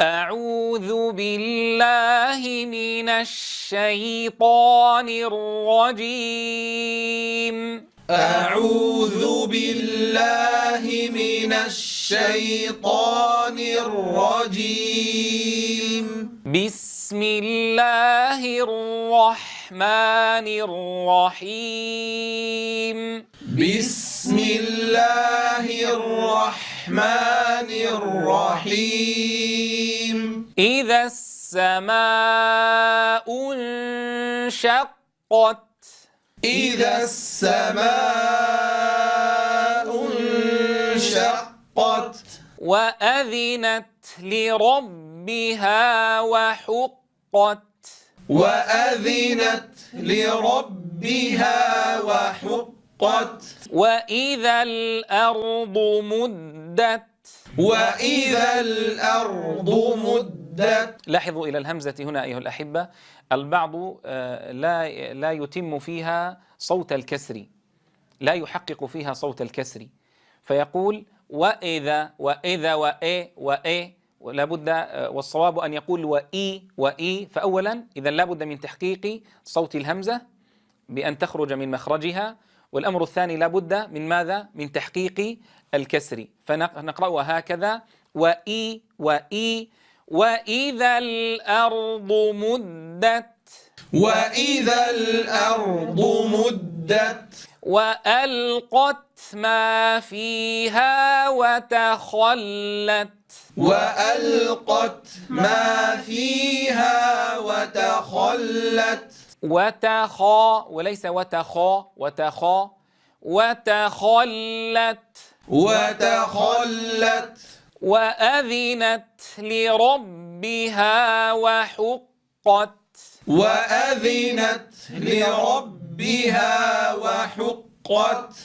أعوذ بالله من الشيطان الرجيم. أعوذ بالله من الشيطان الرجيم. بسم الله الرحمن الرحيم. بسم الله الرحمن الرحيم. إذا السماء انشقت. إذا السماء انشقت. وأذنت لربها وحقت. وأذنت لربها وحقت. وإذا الأرض مدت. وإذا الأرض مدت. لاحظوا إلى الهمزة هنا أيها الأحبة، البعض لا يتم فيها صوت الكسر، لا يحقق فيها صوت الكسر، فيقول وإذا وإذا وإي ولا بد، والصواب أن يقول وإي. فأولا إذا لا بد من تحقيق صوت الهمزة بأن تخرج من مخرجها، والأمر الثاني لا بد من ماذا؟ من تحقيق الكسر، فنقرأها هكذا وإي. وإذا الأرض مدت. وإذا الأرض مدت. وألقت ما فيها وتخلت. وألقت ما فيها وتخلت. وليس وتخلت. وتخلت. وأذنت لربها وحقت. وأذنت لربها وحقت.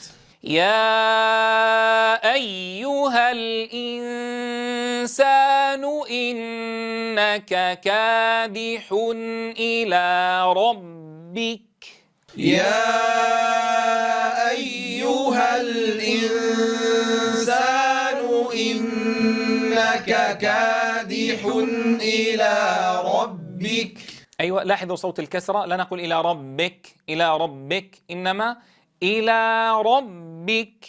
يا أيها الإنسان إنك كادح إلى ربك. يا أيها الإنسان إنك كادح إلى ربك. أيوة، لاحظوا صوت الكسرة، لا نقول إلى ربك إنما إلى ربك.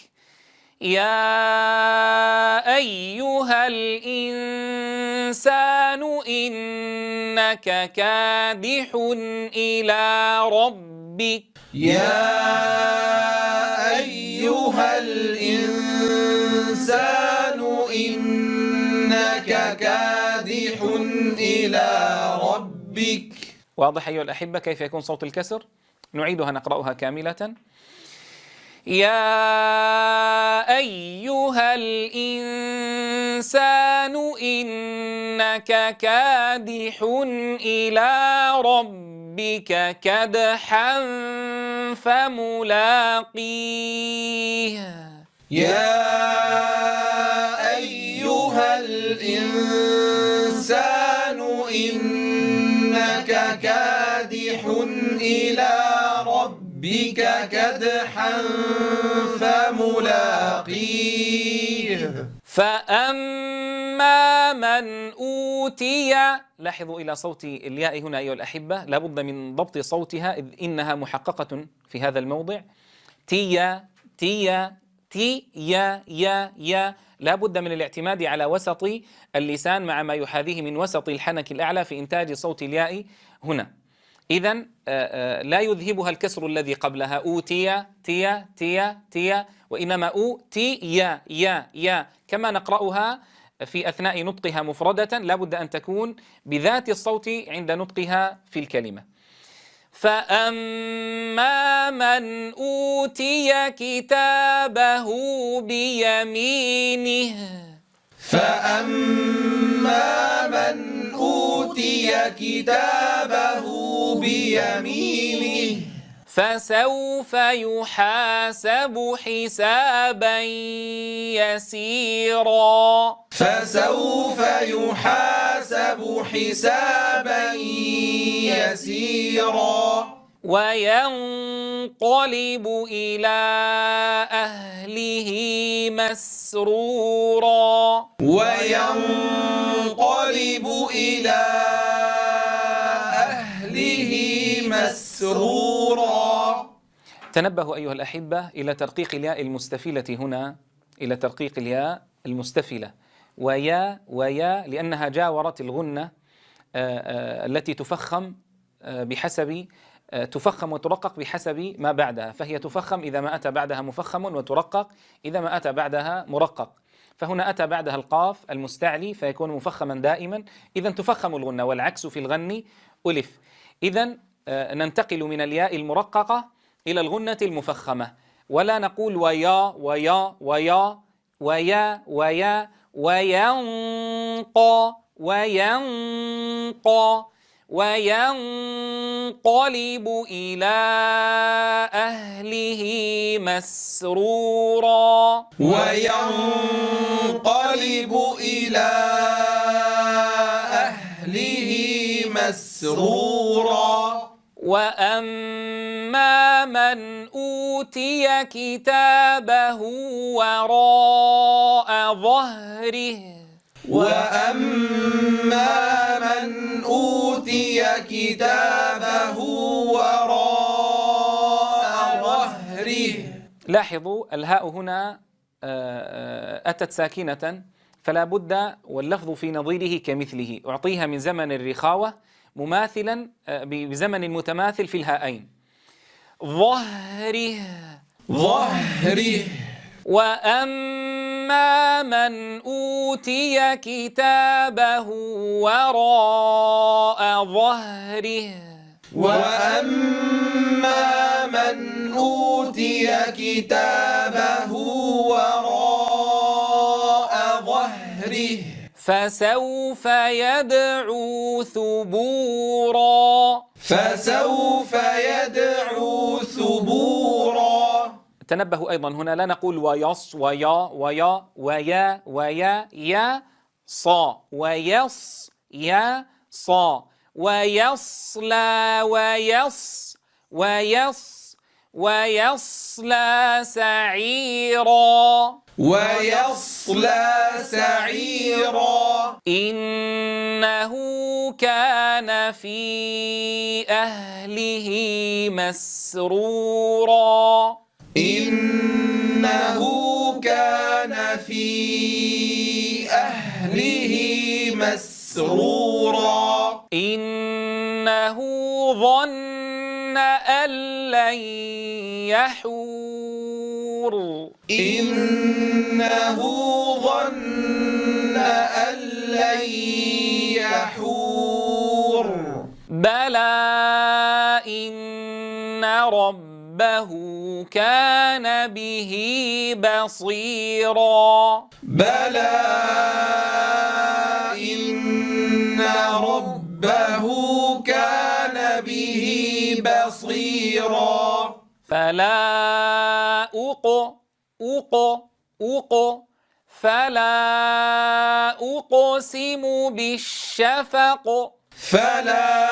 يا أيها الإنسان إنك كادح إلى ربك. يا أيها الإنسان إنك كادح إلى ربك. واضح أيها الأحبة كيف يكون صوت الكسر؟ نعيدها نقرأها كاملة. يا أيها الإنسان إنك كادح إلى ربك كدحا فملاقيه. يا أيها الإنسان إنك كادح إلى ربك كدحا فملاقيه. فأما من أوتي، لاحظوا إلى صوت الياء هنا أيها الأحبة، لابد من ضبط صوتها إذ إنها محققة في هذا الموضع. تي يا لابد من الاعتماد على وسط اللسان مع ما يحاذيه من وسط الحنك الأعلى في إنتاج صوت الياء هنا. إذن لا يذهبها الكسر الذي قبلها أوتي تي، وإنما أوتي يا كما نقرأها في أثناء نطقها مفردة، لا بد أن تكون بذات الصوت عند نطقها في الكلمة. فأما من أوتي كتابه بيمينه. فأما من أوتي كتابه بيمينه. فسوف يحاسب حسابا يسيرا. فسوف يحاسب حسابا يسيرا. وينقلب إلى أهله مسرورا. وينقلب إلى أهله مسرورا. تنبهوا أيها الأحبة إلى ترقيق الياء المستفلة هنا، إلى ترقيق الياء المستفلة، ويا لأنها جاورت الغنة التي تفخم تفخم وترقق بحسب ما بعدها، فهي تفخم إذا ما أتى بعدها مفخم، وترقق إذا ما أتى بعدها مرقق. فهنا أتى بعدها القاف المستعلي فيكون مفخما دائما، إذا تفخم الغنة، والعكس في الغن ألف. إذا ننتقل من الياء المرققة إلى الغنة المفخمة، ولا نقول ويا ويا ويا ويا ويا وينقى وينقى وينقلب إلى أهله مسرورا. وينقلب إلى أهله مسرورا. وأما من أوتي كتابه وراء ظهره. وأما من أوتي كتابه وراء ظهره. لاحظوا الهاء هنا أتت ساكنة، فلا بد واللفظ في نظيره كمثله، أعطيها من زمن الرخاوة مماثلا بزمن متماثل في الهاءين. ظهره ظهره. وأما من أوتي كتابه وراء ظهره. وأما من أوتي كتابه وراء ظهره. فسوف يدعو ثبورا. فسوف يدعو ثبورا. تنبهوا أيضا هنا لا نقول ويص ويا ويا ويا ويا يا صا ويص يا صا ويصلى ويصلى سعيرا. ويصلى سعيرا. إنه كان في أهله مسرورا. إنه كان في أهله مسرورا. إنه ظن أن لن يحور. إنه ظن أن لن يحور. بلى إن ربه كان به بصيرا. بلى إن ربه كان به بصيرا. فلا أقسم بالشفق. فلا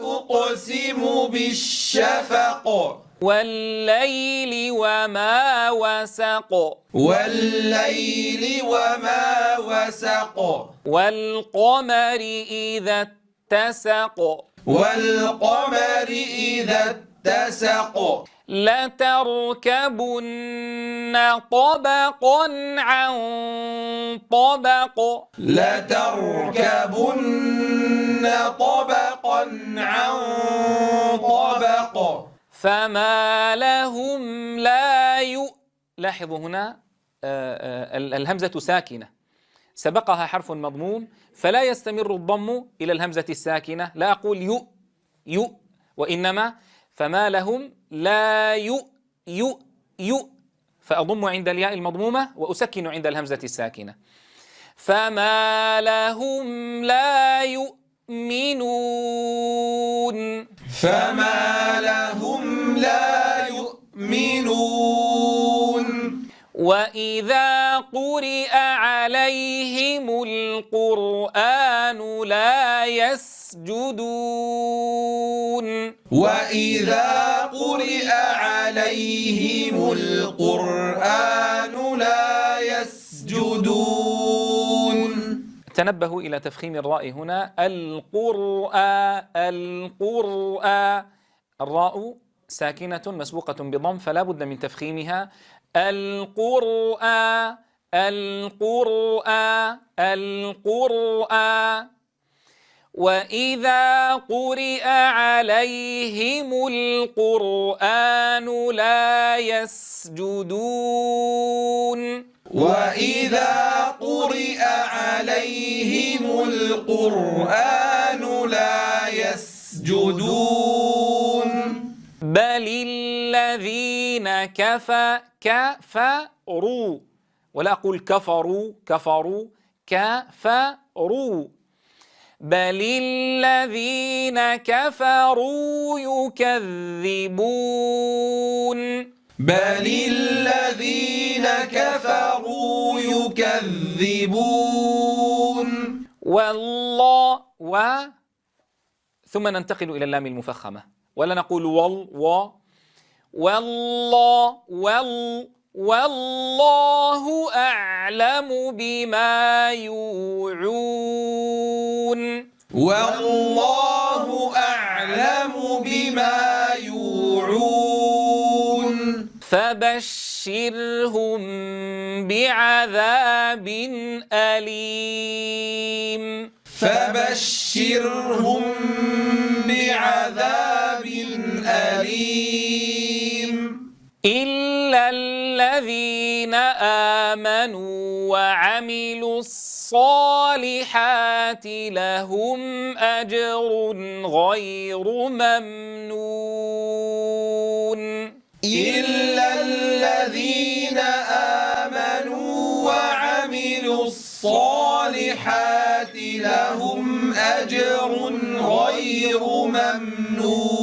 أقسم بالشفق. والليل وما وسق. والليل وما وسق. والقمر إذا اتسق. والقمر إذا اتسق. لتركبن طبقا عن طبق. لتركبن طبقا عن طبق. فما لهم لا لاحظوا هنا الهمزة ساكنة سبقها حرف مضموم، فلا يستمر الضم إلى الهمزة الساكنة، لا أقول يؤ وإنما فما لهم لا يؤ فأضم عند الياء المضمومة وأسكن عند الهمزة الساكنة. فما لهم لا يؤمنون. فما لهم لا يؤمنون. وإذا قرئ عليهم القرآن لا يسجدون. وإذا قرئ عليهم القرآن لا يسجدون. تنبهوا إلى تفخيم الراء هنا. القرآن، القرآن، الراء ساكنة مسبوقة بضم فلا بد من تفخيمها. القرآن، القرآن، القرآن. وإذا قرئ عليهم القرآن لا يسجدون. وإذا قرئ عليهم القرآن لا يسجدون. بل الذين كفروا، ولا أقول كفروا، كفروا، كفروا. بل الذين كفروا يكذبون. بل الذين كفروا يكذبون. والله ثم ننتقل إلى اللام المفخمة، ولا نقول والله والله أعلم بما يوعون. والله أعلم بما يوعون. فبشرهم بعذاب أليم. فبشرهم بعذاب أليم. إلا الذين آمنوا وعملوا الصالحات لهم أجر غير ممنون. إلا الذين آمنوا وعملوا الصالحات لهم أجر غير ممنون.